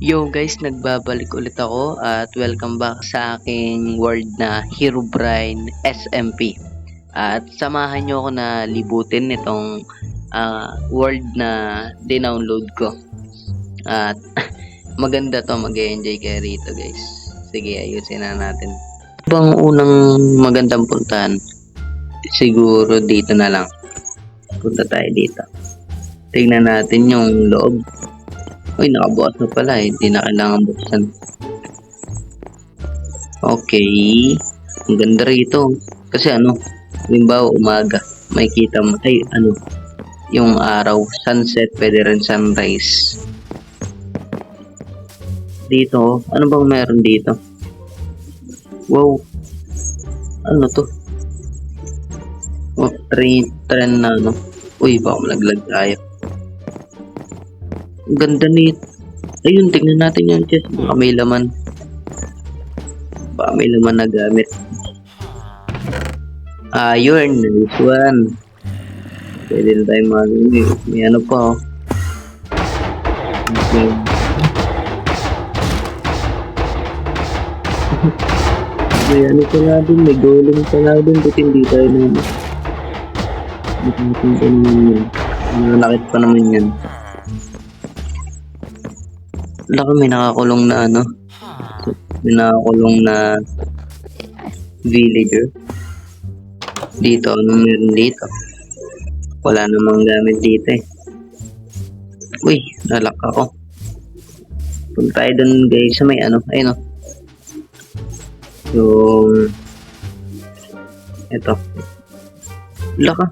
Yo guys, nagbabalik ulit ako at welcome back sa aking world na Herobrine SMP. At samahan nyo ako na libutin itong world na dinownload ko. At maganda to, mag-enjoy kayo rito guys. Sige, ayusin na natin. Bang unang magandang puntahan? Siguro dito na lang. Punta tayo dito. Tingnan natin yung loob. Uy, nakabukas na pala eh. Hindi na kailangan buksan. Okay. Ang ganda rito. Kasi halimbawa umaga, makikita mo, yung araw, sunset, pwede rin sunrise. Dito, ano bang meron dito? Wow. Ano to? Oh, trend na Uy, baka malaglag tayo. Ang ganda nito. Ayun, tingnan natin yung chest. Baka may laman. Na gamit. Ayun, nice one. Pwede na tayo may ano pa Okay. May ano pa nga din, may golem pa nga din. Buti hindi tayo naman. Buti pa naman yun. Nakakit pa naman yan. Laki, may nakakulong na may nakakulong na villager. Dito, anong meron dito? Wala namang gamit dito eh. Uy, nalak ako. Punta tayo dun guys sa may ayun yung ito. Laka.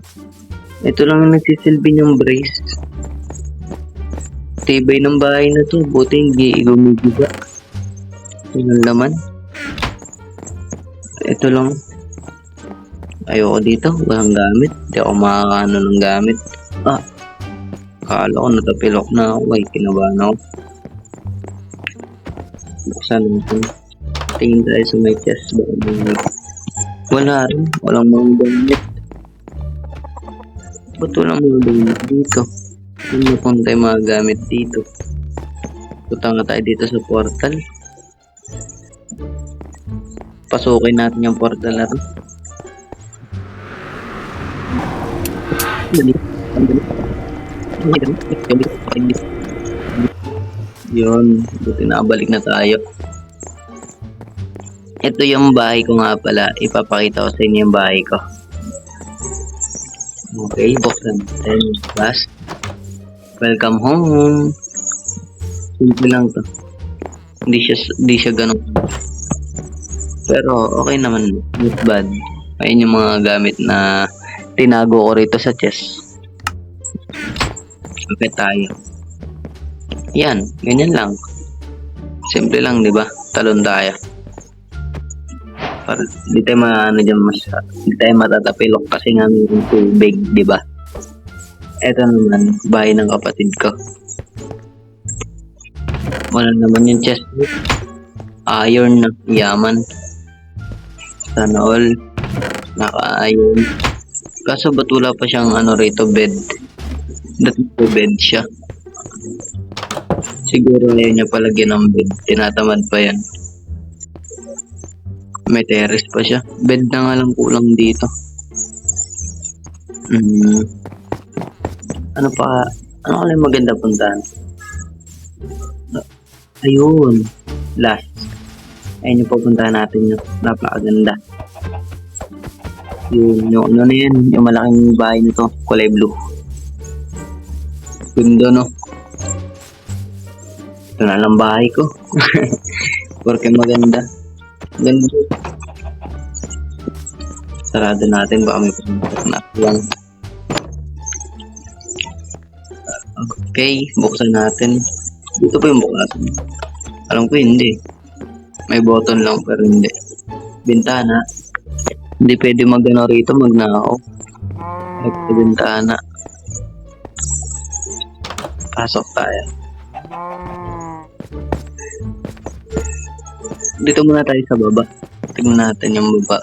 Ito lang ang nagsisilbi ng brace. Tibay ng bahay na to. Buti hindi gumigiba. Yung laman. Ito lang. Ayoko dito. Walang gamit. Hindi ako makakaano ng gamit. Akala ko natapilok na ako. Ay, kinabahan ako. Buksan natin. Tingin tayo sa may chest. Wala rin. Walang mga gamit. Ba't walang mga gamit dito? Hindi po tayo mga gamit dito. Punta nga tayo dito sa portal. Pasukin natin yung portal na to. Yun, buti nakabalik na tayo. Ito yung bahay ko nga pala. Ipapakita ko sa inyo yung bahay ko. Okay, buksan natin. Last. Welcome home. Simple lang to. Hindi siya ganun. Pero okay naman. Not bad. Ayun yung mga gamit na tinago ko rito sa chest. Okay tayo. Yan, ganyan lang. Simple lang, di ba? Talon tayo. Para di tayo di tayo matatapilok kasi nga mayroong tubig, di ba? Eto naman, bahay ng kapatid ko. Wala naman yung chest. Iron na, yaman. Sana all. Naka-iron. Kaso ba't wala pa siyang rito, bed? Dati po bed siya. Siguro ngayon niya palagyan ng bed. Tinatamad pa yan. May terrace pa siya. Bed na nga lang kulang dito. Ano kaya maganda puntahan? Ayun. Last. Ayun yung pupuntahan natin yung napakaganda. Yung na yan. Yung malaking bahay nito. Kulay blue. Ganda no. Ito na lang bahay ko. Porque maganda. Ganda. Sarado natin. Baka may pumunta na lang. Okay, buksan natin. Dito pa yung buksan. Alam ko hindi. May button lang pero hindi. Bintana. Hindi pwede magano rito, magnakaw. May bintana. Pasok tayo. Dito muna tayo sa baba. Tingnan natin yung baba.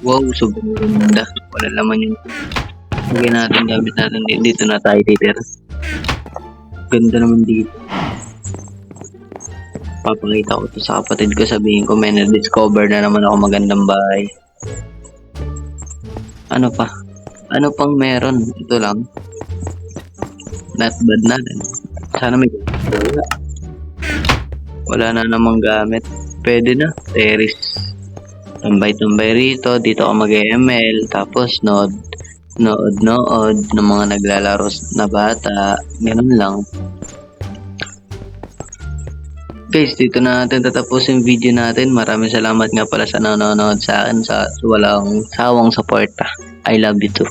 Wow, sobrang ganda. Wala naman yung lagyan natin, gamit natin dito na tayo titira. Ganda naman dito. Papakita ko 'to sa kapatid ko, sabihin ko may na-discover na naman ako magandang bahay. Ano pa? Ano pang meron? Ito lang. Not bad na rin. Sana may wala. Wala na namang gamit. Pwede na. Terrace. Tambay-tambay rito. Dito ako mag-ML. Tapos nood ng mga naglalaro na bata. Ganun lang. Guys, dito na natin tatapusin video natin. Maraming salamat nga pala sa nanonood sa akin sa walang sawang suporta. I love you too.